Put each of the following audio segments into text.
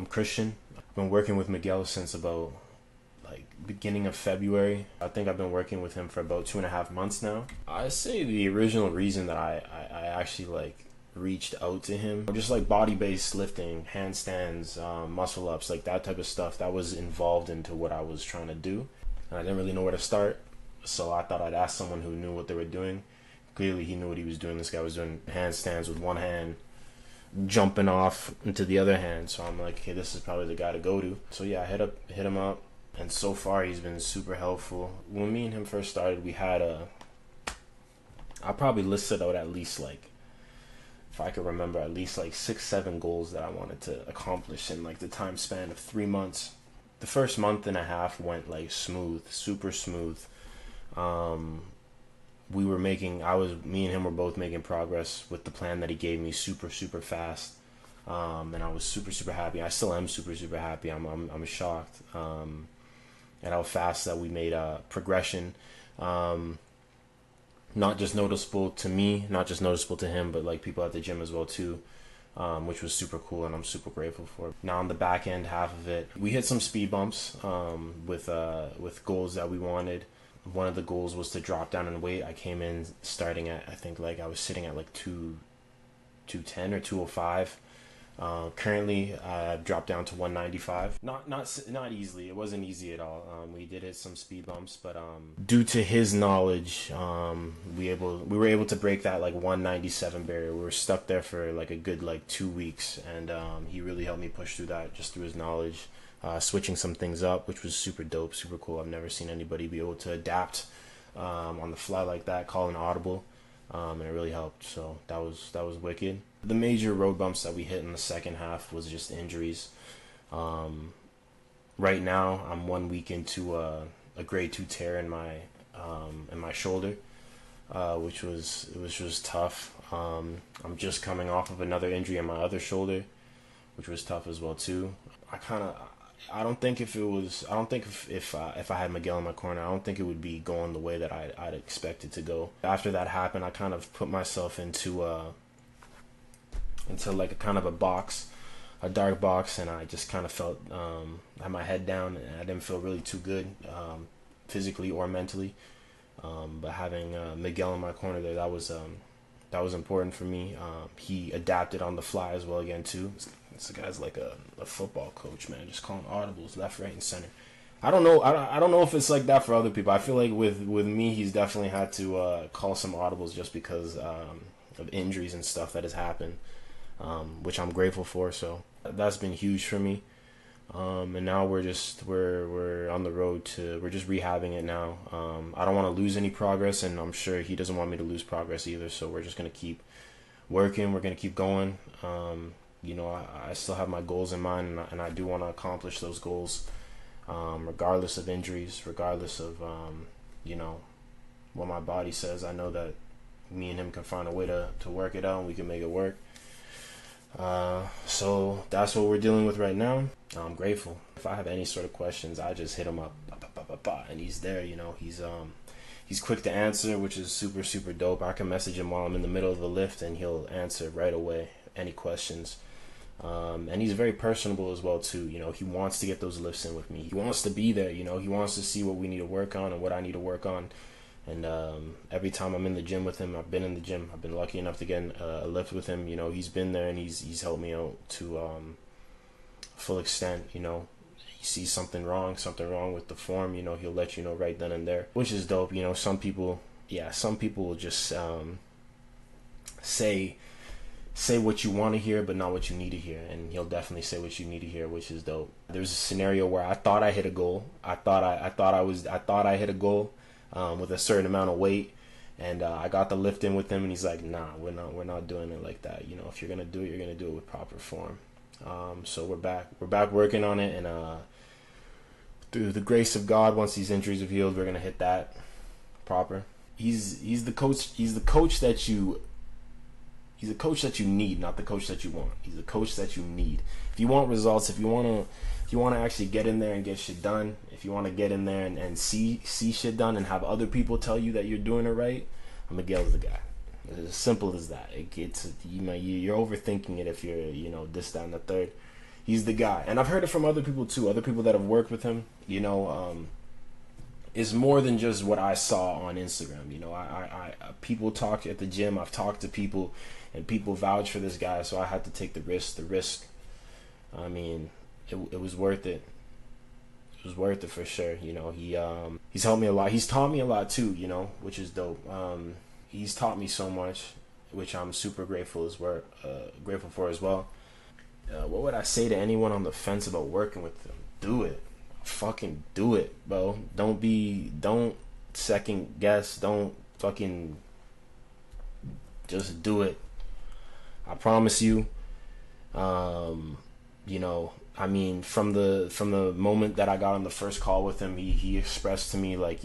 I'm Christian. I've been working with Miguel since about like beginning of February. I think I've been working with him for about 2.5 months now. I say the original reason that I actually like reached out to him, just like body-based lifting, handstands, muscle ups, like that type of stuff that was involved into what I was trying to do, and I didn't really know where to start. So I thought I'd ask someone who knew what they were doing. Clearly he knew what he was doing. This guy was doing handstands with one hand, jumping off into the other hand. So I'm like, okay, this is probably the guy to go to. So yeah, I hit him up, and so far he's been super helpful. When me and him first started, we had I probably listed out at least like, if I could remember, at least like 6-7 goals that I wanted to accomplish in like the time span of 3 months. The first month and a half went like smooth, super smooth. Me and him were both making progress with the plan that he gave me super fast. And I was super happy. I still am super happy. I'm shocked at how fast that we made progression. Not just noticeable to me, not just noticeable to him, but like people at the gym as well too, which was super cool, and I'm super grateful for. Now on the back end half of it, we hit some speed bumps with goals that we wanted. One of the goals was to drop down in weight. I came in starting at, I think like I was sitting at like 210 or 205. Currently I've dropped down to 195. Not easily. It wasn't easy at all. We did hit some speed bumps, but due to his knowledge, we were able to break that like 197 barrier. We were stuck there for like a good like 2 weeks, and he really helped me push through that just through his knowledge. Switching some things up, which was super dope, super cool. I've never seen anybody be able to adapt on the fly like that, call an audible, and it really helped. So that was wicked. The major road bumps that we hit in the second half was just injuries. Right now, I'm 1 week into a grade 2 tear in my shoulder, which was tough. I'm just coming off of another injury in my other shoulder, which was tough as well too. I don't think if I had Miguel in my corner, I don't think it would be going the way that I'd expect it to go. After that happened, I kind of put myself into like a kind of a box, a dark box, and I just kind of felt had my head down, and I didn't feel really too good physically or mentally. But having Miguel in my corner there, that was important for me. He adapted on the fly as well again too. This guy's like a football coach, man, just calling audibles left, right, and center. I don't know if it's like that for other people. I feel like with me, he's definitely had to call some audibles just because of injuries and stuff that has happened, which I'm grateful for. So that's been huge for me. And now we're on the road we're just rehabbing it now. I don't want to lose any progress, and I'm sure he doesn't want me to lose progress either. So we're just gonna keep working. We're gonna keep going. I still have my goals in mind, and I do want to accomplish those goals, regardless of injuries, regardless of what my body says. I know that me and him can find a way to work it out, and we can make it work. So that's what we're dealing with right now. I'm grateful. If I have any sort of questions, I just hit him up, and he's there. He's quick to answer, which is super dope. I can message him while I'm in the middle of the lift, and he'll answer right away any questions. And he's very personable as well too. He wants to get those lifts in with me. He wants to be there. He wants to see what we need to work on and what I need to work on. And every time I'm in the gym with him, I've been lucky enough to get a lift with him. He's been there, and he's helped me out to full extent. He sees something wrong with the form, he'll let you know right then and there, which is dope. Some people will just say what you want to hear, but not what you need to hear, and he'll definitely say what you need to hear, which is dope. There's a scenario where I thought I hit a goal. I thought I hit a goal with a certain amount of weight, and I got the lift in with him, and he's like, "Nah, we're not doing it like that. If you're gonna do it, you're gonna do it with proper form." So we're back working on it, and through the grace of God, once these injuries have healed, we're gonna hit that proper. He's the coach that you need, not the coach that you want. He's the coach that you need. If you want results, if you want to actually get in there and get shit done, if you want to get in there and see shit done and have other people tell you that you're doing it right, Miguel's the guy. It's as simple as that. You're overthinking it if you're, this, that, and the third. He's the guy. And I've heard it from other people too, other people that have worked with him. It's more than just what I saw on Instagram. I people talk at the gym. I've talked to people, and people vouch for this guy. So I had to take the risk. I mean, it was worth it. It was worth it for sure. He's helped me a lot. He's taught me a lot too. Which is dope. He's taught me so much, which I'm super grateful for as well. What would I say to anyone on the fence about working with them? Do it. Fucking do it, bro. Don't second guess. Don't fucking just do it. I promise you. I mean, from the moment that I got on the first call with him, he expressed to me like,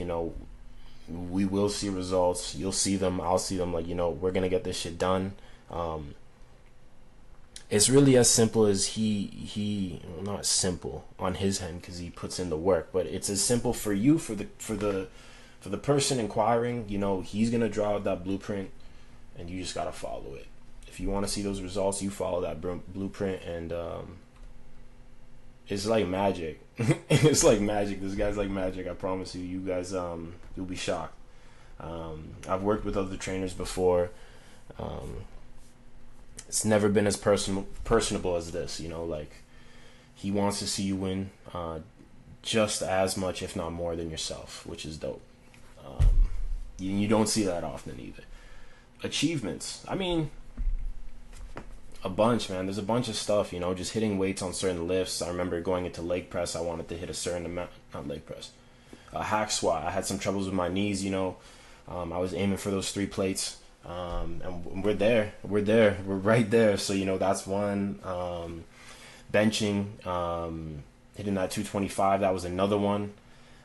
we will see results. You'll see them. I'll see them. Like, we're gonna get this shit done. It's really as simple as well, not simple on his end because he puts in the work, but it's as simple for you, for the person inquiring. He's gonna draw out that blueprint, and you just gotta follow it. If you want to see those results, you follow that blueprint, and it's like magic. It's like magic. This guy's like magic. I promise you. You guys, you'll be shocked. I've worked with other trainers before. It's never been as personable as this. Like, he wants to see you win just as much, if not more, than yourself, which is dope. You don't see that often either. Achievements. I mean, a bunch, man. There's a bunch of stuff, just hitting weights on certain lifts. I remember going into leg press, I wanted to hit a certain amount, not leg press, hack squat. I had some troubles with my knees, I was aiming for those 3 plates, and we're right there. So, that's one. Benching, hitting that 225, that was another one.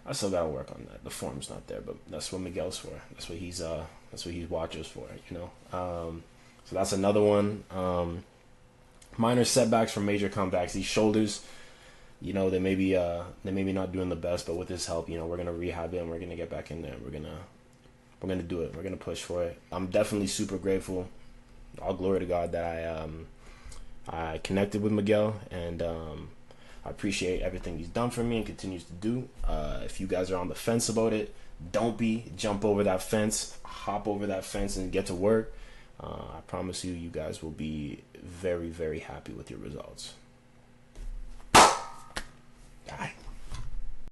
I still gotta work on that. The form's not there, but that's what Miguel's for. That's what he's watches for, So that's another one. Minor setbacks from major comebacks. These shoulders, they may be not doing the best, but with his help, we're gonna rehab it and we're gonna get back in there. We're gonna do it. We're gonna push for it. I'm definitely super grateful. All glory to God that I connected with Miguel, and I appreciate everything he's done for me and continues to do. If you guys are on the fence about it, don't jump over that fence, hop over that fence and get to work. I promise you guys will be very, very happy with your results. All right.